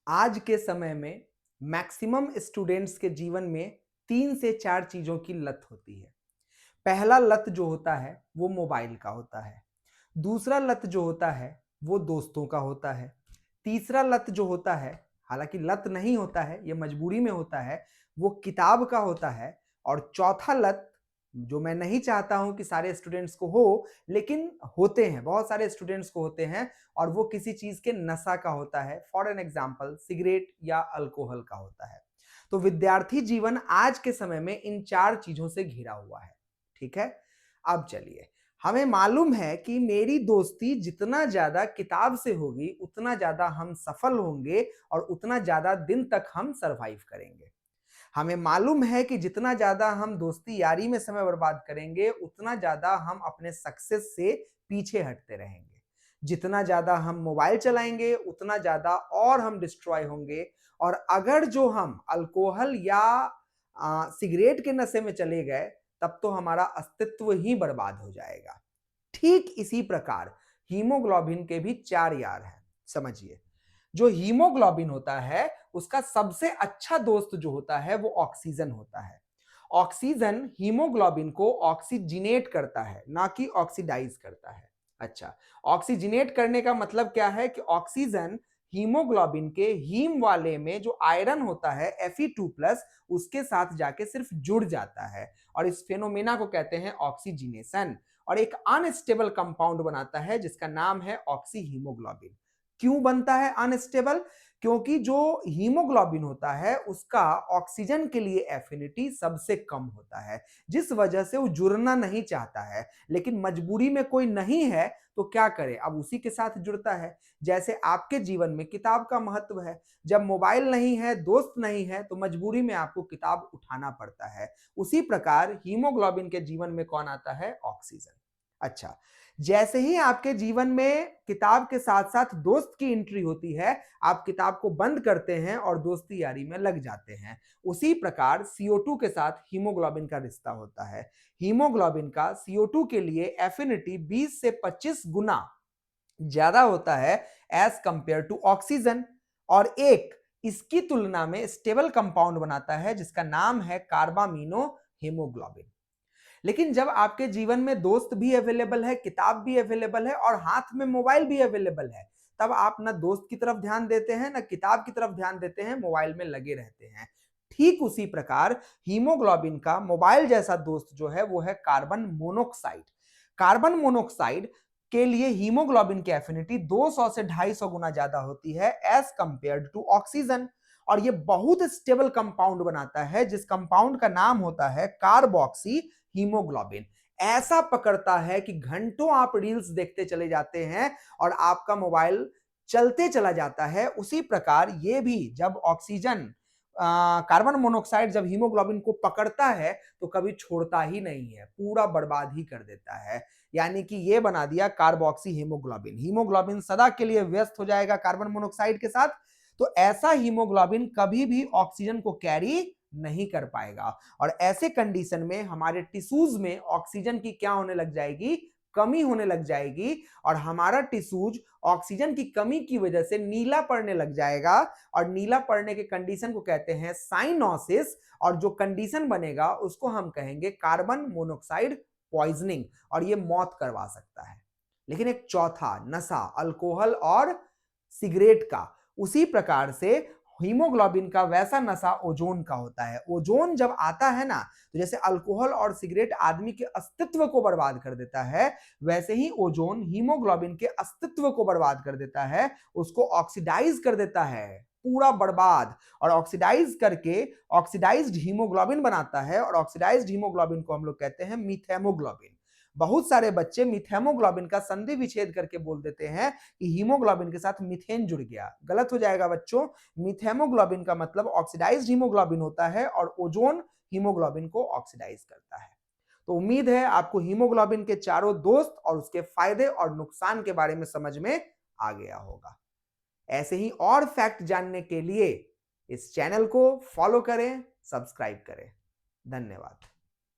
आज के समय में मैक्सिमम स्टूडेंट्स के जीवन में 3 से 4 चीज़ों की लत होती है। पहला लत जो होता है, वो मोबाइल का होता है। दूसरा लत जो होता है, वो दोस्तों का होता है। तीसरा लत जो होता है, हालाँकि लत नहीं होता है, ये मजबूरी में होता है, वो किताब का होता है। और चौथा लत, जो मैं नहीं चाहता हूँ कि सारे स्टूडेंट्स को हो, लेकिन होते हैं, बहुत सारे स्टूडेंट्स को होते हैं और वो किसी चीज़ के नशा का होता है। फॉर एन एग्ज़ाम्पल सिगरेट या अल्कोहल का होता है। तो विद्यार्थी जीवन आज के समय में इन 4 चीज़ों से घिरा हुआ है। ठीक है? अब चलिए, हमें मालूम है कि मेरी दोस्ती जितना ज़्यादा किताब से होगी, उतना ज़्यादा हम सफल होंगे और उतना ज़्यादा दिन तक हम सर्वाइव करेंगे। हमें मालूम है कि जितना ज़्यादा हम दोस्ती यारी में समय बर्बाद करेंगे, उतना ज़्यादा हम अपने सक्सेस से पीछे हटते रहेंगे। जितना ज़्यादा हम मोबाइल चलाएँगे, उतना ज़्यादा और हम डिस्ट्रॉय होंगे। और अगर जो हम अल्कोहल या सिगरेट के नशे में चले गए, तब तो हमारा अस्तित्व ही बर्बाद हो जाएगा। ठीक इसी प्रकार हीमोग्लोबिन के भी 4 यार हैं। समझिए, जो हीमोग्लोबिन होता है, उसका सबसे अच्छा दोस्त जो होता है, वो ऑक्सीजन होता है। ऑक्सीजन हीमोग्लोबिन को ऑक्सीजिनेट करता है, ना कि ऑक्सीडाइज करता है। अच्छा, ऑक्सीजिनेट करने का मतलब क्या है कि ऑक्सीजन हीमोग्लोबिन के हीम वाले में जो आयरन होता है Fe2+, उसके साथ जाके सिर्फ जुड़ जाता है और इस फेनोमेना को कहते हैं ऑक्सीजिनेशन। और एक अनस्टेबल कंपाउंड बनाता है जिसका नाम है ऑक्सी हीमोग्लोबिन। क्यों बनता है अनस्टेबल? क्योंकि जो हीमोग्लोबिन होता है उसका ऑक्सीजन के लिए एफिनिटी सबसे कम होता है, जिस वजह से वो जुड़ना नहीं चाहता है। लेकिन मजबूरी में कोई नहीं है तो क्या करे, अब उसी के साथ जुड़ता है। जैसे आपके जीवन में किताब का महत्व है, जब मोबाइल नहीं है, दोस्त नहीं है, तो मजबूरी में आपको किताब उठाना पड़ता है। उसी प्रकार हीमोग्लोबिन के जीवन में कौन आता है? ऑक्सीजन। अच्छा, जैसे ही आपके जीवन में किताब के साथ-साथ दोस्त की एंट्री होती है, आप किताब को बंद करते हैं और दोस्ती यारी में लग जाते हैं। उसी प्रकार CO2 के साथ हीमोग्लोबिन का रिश्ता होता है। हीमोग्लोबिन का CO2 के लिए एफिनिटी 20 से 25 गुना ज्यादा होता है एज कंपेयर टू ऑक्सीजन। और एक इसकी तुलना में स्टेबल कंपाउंड बनाता है जिसका नाम है कार्बामिनो हीमोग्लोबिन। लेकिन जब आपके जीवन में दोस्त भी अवेलेबल है, किताब भी अवेलेबल है और हाथ में मोबाइल भी अवेलेबल है, तब आप ना दोस्त की तरफ ध्यान देते हैं, ना किताब की तरफ ध्यान देते हैं, मोबाइल में लगे रहते हैं। ठीक उसी प्रकार हीमोग्लोबिन का मोबाइल जैसा दोस्त जो है वो है कार्बन मोनोक्साइड। कार्बन मोनोक्साइड के लिए हीमोग्लोबिन की एफिनिटी 200 से 250 गुना ज्यादा होती है एज कंपेयर्ड टू ऑक्सीजन। और ये बहुत स्टेबल कंपाउंड बनाता है जिस कंपाउंड का नाम होता है कार्बोक्सी हीमोग्लोबिन। ऐसा पकड़ता है कि घंटों आप रील्स देखते चले जाते हैं और आपका मोबाइल चलते चला जाता है। उसी प्रकार ये भी जब ऑक्सीजन कार्बन मोनोऑक्साइड जब हीमोग्लोबिन को पकड़ता है तो कभी छोड़ता ही नहीं है, पूरा बर्बाद ही कर देता है। यानी कि ये बना दिया कार्बोक्सी हीमोग्लोबिन। हीमोग्लोबिन सदा के लिए व्यस्त हो जाएगा कार्बन मोनोऑक्साइड के साथ। तो ऐसा हीमोग्लोबिन कभी भी ऑक्सीजन को कैरी नहीं कर पाएगा और ऐसे कंडीशन में हमारे टिश्यूज में ऑक्सीजन की क्या होने लग जाएगी? कमी होने लग जाएगी और हमारा टिश्यूज ऑक्सीजन की कमी की वजह से नीला पड़ने लग जाएगा। और नीला पड़ने के कंडीशन को कहते हैं साइनोसिस। और जो कंडीशन बनेगा उसको हम कहेंगे कार्बन मोनोऑक्साइड पॉइजनिंग और ये मौत करवा सकता है। लेकिन एक चौथा नशा अल्कोहल और सिगरेट का, उसी प्रकार से हीमोग्लोबिन का वैसा नशा ओजोन का होता है। ओजोन जब आता है ना, तो जैसे अल्कोहल और सिगरेट आदमी के अस्तित्व को बर्बाद कर देता है, वैसे ही ओजोन हीमोग्लोबिन के अस्तित्व को बर्बाद कर देता है, उसको ऑक्सीडाइज कर देता है, पूरा बर्बाद। और ऑक्सीडाइज करके ऑक्सीडाइज्ड हीमोग्लोबिन बनाता है और ऑक्सीडाइज्ड हीमोग्लोबिन को हम लोग कहते हैं मीथेमोग्लोबिन। बहुत सारे बच्चे मीथेमोग्लोबिन का संधि विच्छेद करके बोल देते हैं कि हीमोग्लोबिन के साथ मीथेन जुड़ गया। गलत हो जाएगा बच्चों। मीथेमोग्लोबिन का मतलब ऑक्सीडाइज्ड हीमोग्लोबिन होता है और ओजोन हीमोग्लोबिन को ऑक्सीडाइज करता है। तो उम्मीद है आपको हीमोग्लोबिन के चारों दोस्त और उसके फायदे और नुकसान के बारे में समझ में आ गया होगा। ऐसे ही और फैक्ट जानने के लिए इस चैनल को फॉलो करें, सब्सक्राइब करें। धन्यवाद।